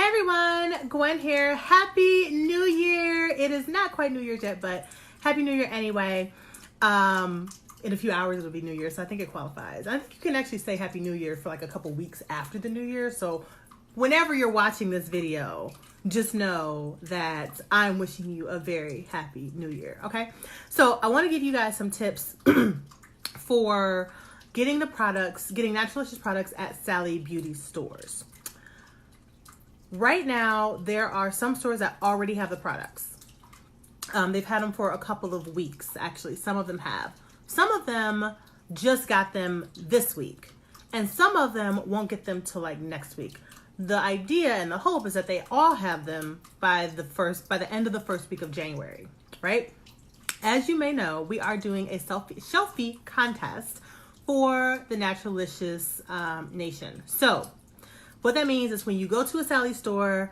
Hey everyone, Gwen here. Happy New Year. It is not quite New Year's yet, but Happy New Year anyway. In a few hours it'll be New Year, so I think it qualifies. I think you can actually say Happy New Year for like a couple weeks after the New Year. So whenever you're watching this video, just know that I'm wishing you a very happy New Year, okay? So I want to give you guys some tips for getting Naturalicious products at Sally Beauty stores. Right now, there are some stores that already have the products. They've had them for a couple of weeks, actually. Some of them have. Some of them just got them this week. And some of them won't get them till like next week. The idea and the hope is that they all have them by the end of the first week of January, right? As you may know, we are doing a selfie contest for the Naturalicious Nation. So what that means is when you go to a Sally store,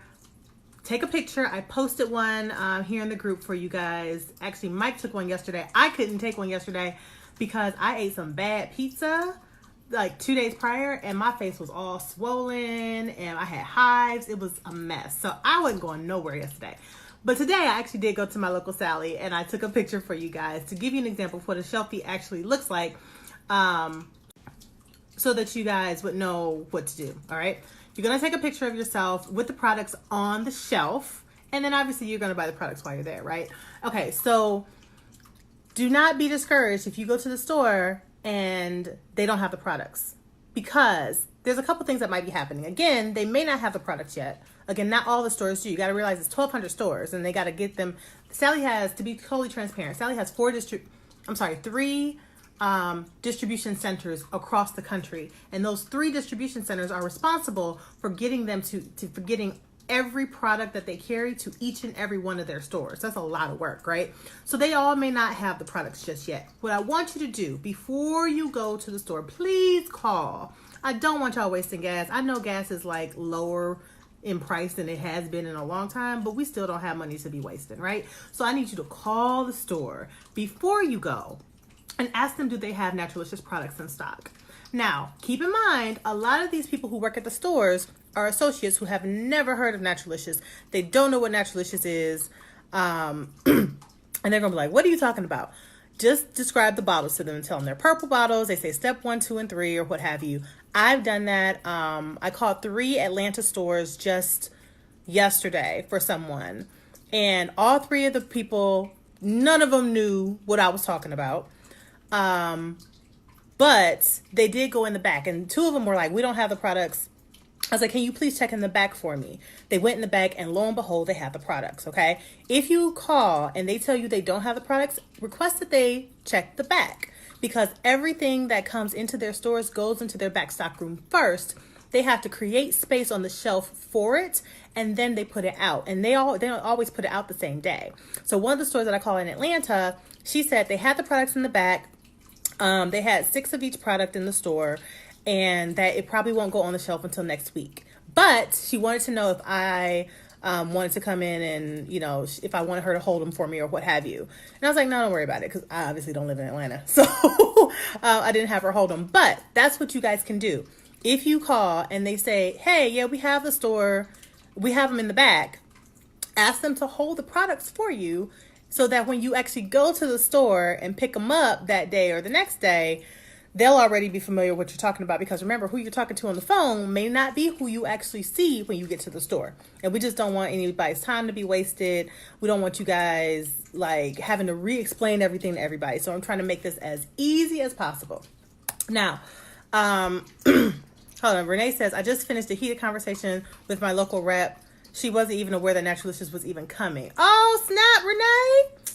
take a picture. I posted one here in the group for you guys. Actually, Mike took one yesterday. I couldn't take one yesterday because I ate some bad pizza like 2 days prior and my face was all swollen and I had hives. It was a mess. So I wasn't going nowhere yesterday. But today I actually did go to my local Sally and I took a picture for you guys to give you an example of what a shelfie actually looks like, so that you guys would know what to do. All right. You're going to take a picture of yourself with the products on the shelf. And then obviously you're going to buy the products while you're there, right? Okay, so do not be discouraged if you go to the store and they don't have the products. Because there's a couple things that might be happening. Again, they may not have the products yet. Again, not all the stores do. You got to realize it's 1,200 stores and they got to get them. Sally has, to be totally transparent, Sally has three distribution centers across the country, and those 3 distribution centers are responsible for getting them for getting every product that they carry to each and every one of their stores. That's a lot of work, right? So they all may not have the products just yet. What I want you to do before you go to the store, please call. I don't want y'all wasting gas. I know gas is like lower in price than it has been in a long time, but we still don't have money to be wasting, right? So I need you to call the store before you go and ask them, do they have Naturalicious products in stock? Now, keep in mind, a lot of these people who work at the stores are associates who have never heard of Naturalicious. They don't know what Naturalicious is. And they're gonna be like, what are you talking about? Just describe the bottles to them and tell them they're purple bottles. They say step 1, 2, and 3 or what have you. I've done that. I called 3 Atlanta stores just yesterday for someone. And all 3 of the people, none of them knew what I was talking about. But they did go in the back and 2 of them were like, we don't have the products. I was like, can you please check in the back for me? They went in the back and lo and behold, they have the products. Okay. If you call and they tell you they don't have the products, request that they check the back, because everything that comes into their stores goes into their back stock room first. They have to create space on the shelf for it, and then they put it out. And they don't always put it out the same day. So one of the stores that I call in Atlanta, she said they had the products in the back. They had 6 of each product in the store, and that it probably won't go on the shelf until next week. But she wanted to know if I wanted to come in and, you know, if I wanted her to hold them for me or what have you. And I was like, no, don't worry about it, because I obviously don't live in Atlanta. So I didn't have her hold them. But that's what you guys can do. If you call and they say, hey, yeah, we have the store, we have them in the back, ask them to hold the products for you so that when you actually go to the store and pick them up that day or the next day, they'll already be familiar with what you're talking about. Because remember, who you're talking to on the phone may not be who you actually see when you get to the store. And we just don't want anybody's time to be wasted. We don't want you guys like having to re-explain everything to everybody. So I'm trying to make this as easy as possible. Now, hold on. Renee says, I just finished a heated conversation with my local rep. She wasn't even aware that Naturalicious was even coming. Oh, snap, Renee.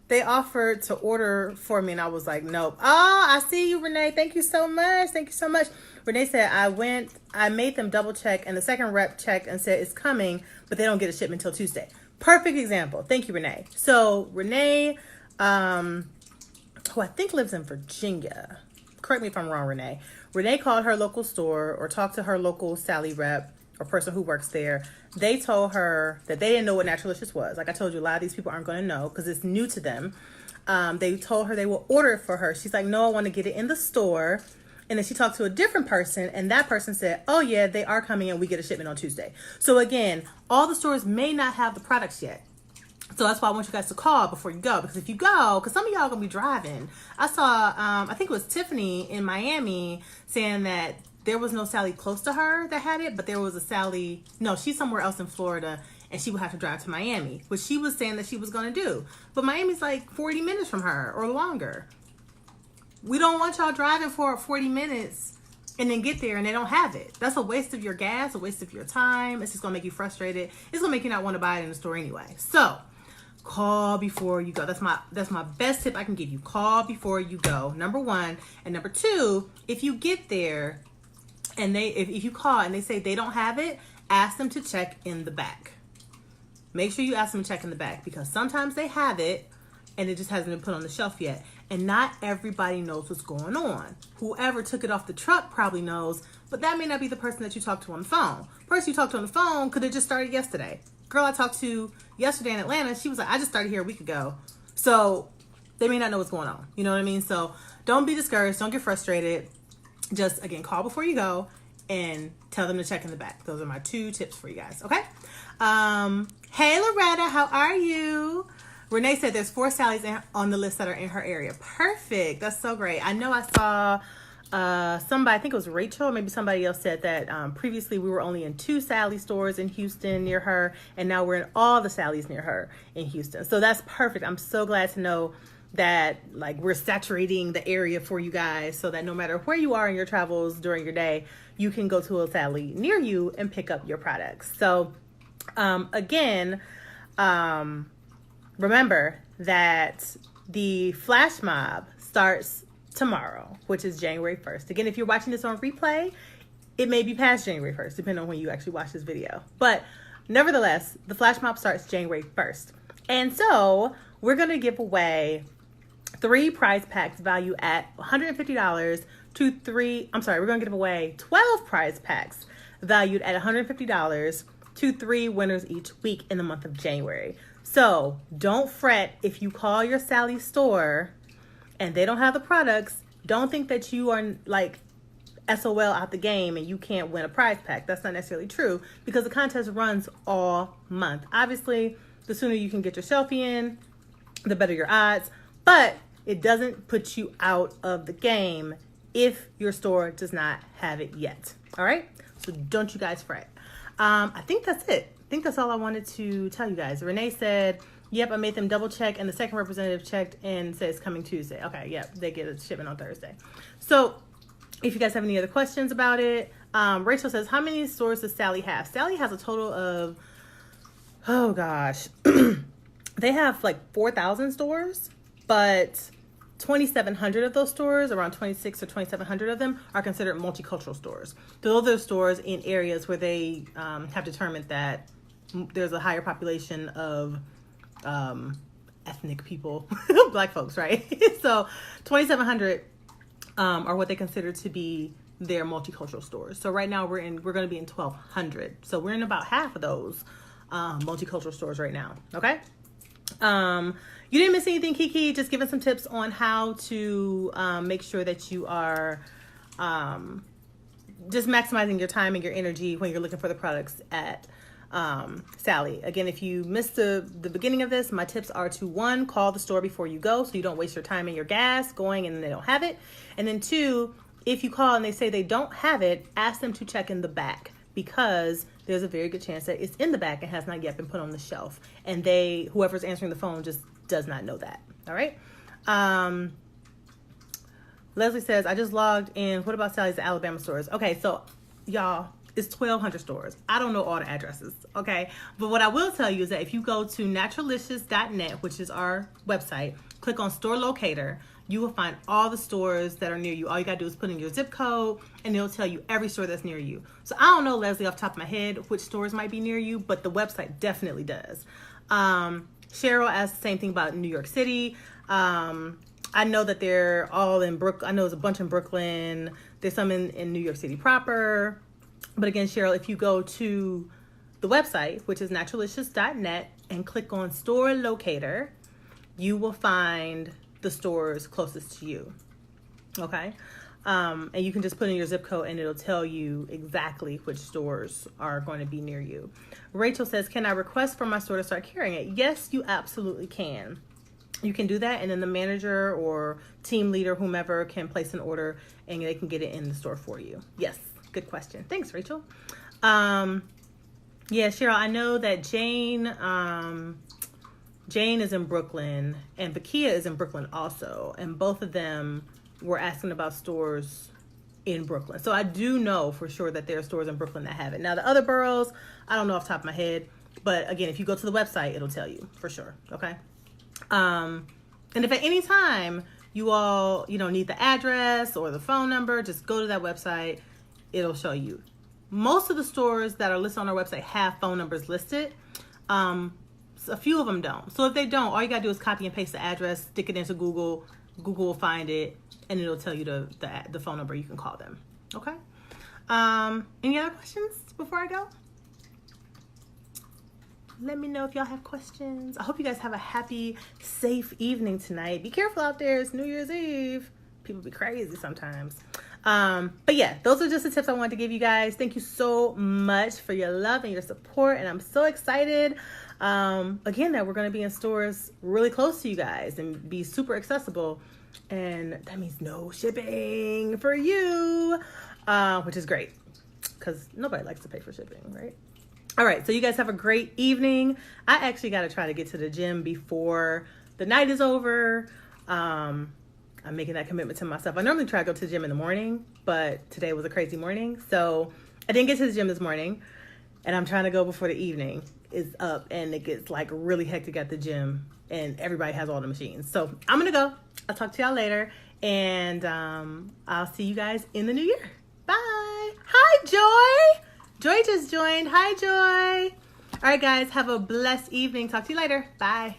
They offered to order for me and I was like, nope. Oh, I see you, Renee. Thank you so much. Thank you so much. Renee said, I made them double check and the second rep checked and said it's coming, but they don't get a shipment until Tuesday. Perfect example. Thank you, Renee. So Renee, who I think lives in Virginia. Correct me if I'm wrong, Renee. Renee called her local store or talked to her local Sally rep or person who works there. They told her that they didn't know what Naturalicious was. Like I told you, a lot of these people aren't going to know because it's new to them. They told her they will order it for her. She's like, no, I want to get it in the store. And then she talked to a different person, and that person said, oh yeah, they are coming and we get a shipment on Tuesday. So again, all the stores may not have the products yet. So that's why I want you guys to call before you go. Because if you go, because some of y'all are going to be driving. I saw, I think it was Tiffany in Miami saying that there was no Sally close to her that had it, but there was a Sally, no, she's somewhere else in Florida, and she would have to drive to Miami, which she was saying that she was going to do. But Miami's like 40 minutes from her or longer. We don't want y'all driving for 40 minutes and then get there and they don't have it. That's a waste of your gas, a waste of your time. It's just going to make you frustrated. It's going to make you not want to buy it in the store anyway. So call before you go. That's my best tip I can give you. Call before you go, number one. And number two, if you get there and if you call and they say they don't have it, ask them to check in the back. Make sure you ask them to check in the back, because sometimes they have it and it just hasn't been put on the shelf yet. And not everybody knows what's going on. Whoever took it off the truck probably knows, but that may not be the person that you talked to on the phone. The person you talked to on the phone could have just started yesterday. Girl I talked to yesterday in Atlanta, she was like, I just started here a week ago. So they may not know what's going on. You know what I mean? So don't be discouraged. Don't get frustrated. Just, again, call before you go and tell them to check in the back. Those are my 2 tips for you guys. Okay? Hey, Loretta, how are you? Renee said there's 4 Sallys on the list that are in her area. Perfect. That's so great. I know I saw somebody, I think it was Rachel, maybe somebody else said that previously we were only in 2 Sally stores in Houston near her, and now we're in all the Sallys near her in Houston. So that's perfect. I'm so glad to know that like we're saturating the area for you guys, so that no matter where you are in your travels during your day, you can go to a Sally near you and pick up your products. So again, remember that the Flashmob starts tomorrow, which is January 1st. Again, if you're watching this on replay, it may be past January 1st, depending on when you actually watch this video. But nevertheless, the Flashmob starts January 1st. And so we're going to give away 3 prize packs valued at $150 to 3, I'm sorry, we're going to give away 12 prize packs valued at $150 to 3 winners each week in the month of January. So don't fret if you call your Sally store and they don't have the products. Don't think that you are like SOL out the game and you can't win a prize pack. That's not necessarily true, because the contest runs all month. Obviously, the sooner you can get your selfie in, the better your odds, but it doesn't put you out of the game if your store does not have it yet. All right? So don't you guys fret. I think that's it. I think that's all I wanted to tell you guys. Renee said, yep, I made them double check, and the second representative checked and says coming Tuesday. Okay, yep, they get a shipment on Thursday. So if you guys have any other questions about it, Rachel says, how many stores does Sally have? Sally has a total of, oh gosh, they have like 4,000 stores, but 2,700 of those stores, around 26 or 2,700 of them, are considered multicultural stores. Those are stores in areas where they have determined that there's a higher population of ethnic people, Black folks, right? So 2,700 are what they consider to be their multicultural stores. So right now we're going to be in 1,200. So we're in about half of those multicultural stores right now. Okay. You didn't miss anything, Kiki. Just giving some tips on how to make sure that you are just maximizing your time and your energy when you're looking for the products at Sally. Again, if you missed the beginning of this, my tips are to 1, call the store before you go so you don't waste your time and your gas going and they don't have it. And then 2, if you call and they say they don't have it, ask them to check in the back, because there's a very good chance that it's in the back and has not yet been put on the shelf. And whoever's answering the phone just does not know that. All right. Leslie says, I just logged in. What about Sally's Alabama stores? Okay, so y'all, it's 1,200 stores. I don't know all the addresses, okay? But what I will tell you is that if you go to Naturalicious.net, which is our website, click on Store Locator, you will find all the stores that are near you. All you gotta do is put in your zip code and it'll tell you every store that's near you. So I don't know, Leslie, off the top of my head, which stores might be near you, but the website definitely does. Cheryl asked the same thing about New York City. I know that they're all in Brooklyn. I know there's a bunch in Brooklyn. There's some in New York City proper. But again, Cheryl, if you go to the website, which is Naturalicious.net, and click on Store Locator, you will find the stores closest to you. Okay. And you can just put in your zip code and it'll tell you exactly which stores are going to be near you. Rachel says, can I request for my store to start carrying it? Yes, you absolutely can. You can do that, and then the manager or team leader, whomever, can place an order and they can get it in the store for you. Yes, good question. Thanks, Rachel. Yeah, Cheryl, I know that Jane is in Brooklyn and Bakia is in Brooklyn also, and both of them were asking about stores in Brooklyn. So I do know for sure that there are stores in Brooklyn that have it. Now, the other boroughs, I don't know off the top of my head, but again, if you go to the website, it'll tell you for sure, okay? And if at any time you all, need the address or the phone number, just go to that website. It'll show you. Most of the stores that are listed on our website have phone numbers listed. A few of them don't. So if they don't, all you gotta do is copy and paste the address, stick it into Google. Google will find it, and it'll tell you the phone number. You can call them. Okay. Any other questions before I go? Let me know if y'all have questions. I hope you guys have a happy, safe evening tonight. Be careful out there. It's New Year's Eve. People be crazy sometimes. But yeah, those are just the tips I wanted to give you guys. Thank you so much for your love and your support. And I'm so excited, again, that we're going to be in stores really close to you guys and be super accessible. And that means no shipping for you, which is great because nobody likes to pay for shipping, right? All right, so you guys have a great evening. I actually got to try to get to the gym before the night is over. I'm making that commitment to myself. I normally try to go to the gym in the morning, but today was a crazy morning. So I didn't get to the gym this morning, and I'm trying to go before the evening is up, and it gets like really hectic at the gym, and everybody has all the machines. So I'm going to go. I'll talk to y'all later, and I'll see you guys in the new year. Bye. Hi, Joy. Joy just joined. Hi, Joy. All right, guys, have a blessed evening. Talk to you later. Bye.